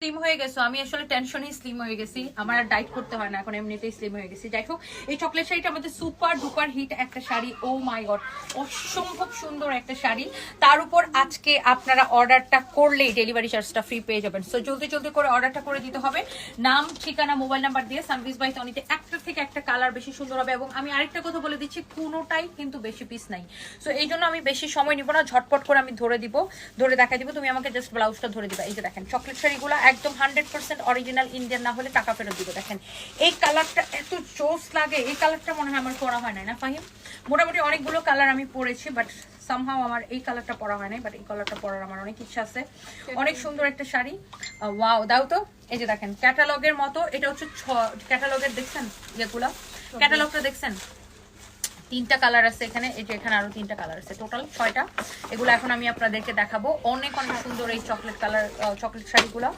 Slim হয়ে গেছো, আমি আসলে টেনশনই স্লিম হয়ে গেছি, আমার আর ডাইট করতে হয় না, এখন এমনিতেই স্লিম হয়ে গেছি। যাই হোক, এই চকলেট শাড়িটা আমাদের সুপার ডুপার হিট একটা শাড়ি। ও মাই গড, অসম্ভব সুন্দর একটা শাড়ি। তার উপর আজকে আপনারা অর্ডারটা করলেই ডেলিভারি চার্জটা ফ্রি পেয়ে যাবেন। সো জলদি জলদি করে অর্ডারটা করে দিতে হবে, নাম ঠিকানা মোবাইল নাম্বার দিয়ে। সানভিজ বাই তনিতে একটা থেকে একটা কালার বেশি সুন্দর হবে। এবং আমি আরেকটা কথা বলে দিচ্ছি, কোনোটাই কিন্তু বেশি পিস নাই। সো এই জন্য আমি বেশি সময় নিব না, ঝটপট করে আমি ধরে দিব, ধরে দেখাই দিব। তুমি আমাকে জাস্ট ব্লাউজটা ধরে দিবা। এই যে দেখেন চকলেট শাড়িগুলো একদম 100% অরিজিনাল ইন্ডিয়ান, না হলে টাকা ফেরত দিব। দেখেন এই কালারটা এত জোস লাগে, এই কালারটা মনে হয় আমার পরা হয় না ফাহিম? মোটামুটি অনেকগুলো কালার আমি পরেছি, বাট সামহাও আমার এই কালারটা পরা হয় নাই, বাট এই কালারটা পরার আমার অনেক ইচ্ছা আছে। অনেক সুন্দর একটা শাড়ি। ওয়াও, দাও তো। এই যে দেখেন ক্যাটালগের মতো, এটা হচ্ছে ক্যাটালগের, দেখছেন যেগুলো ক্যাটালগটা দেখছেন, 3টা কালার আছে এখানে। এই যে এখানে আরো 3টা কালার আছে, টোটাল 6টা। এগুলো এখন আমি আপনাদেরকে দেখাবো। অনেক অনেক সুন্দর এই চকলেট কালার চকলেট শাড়িগুলো।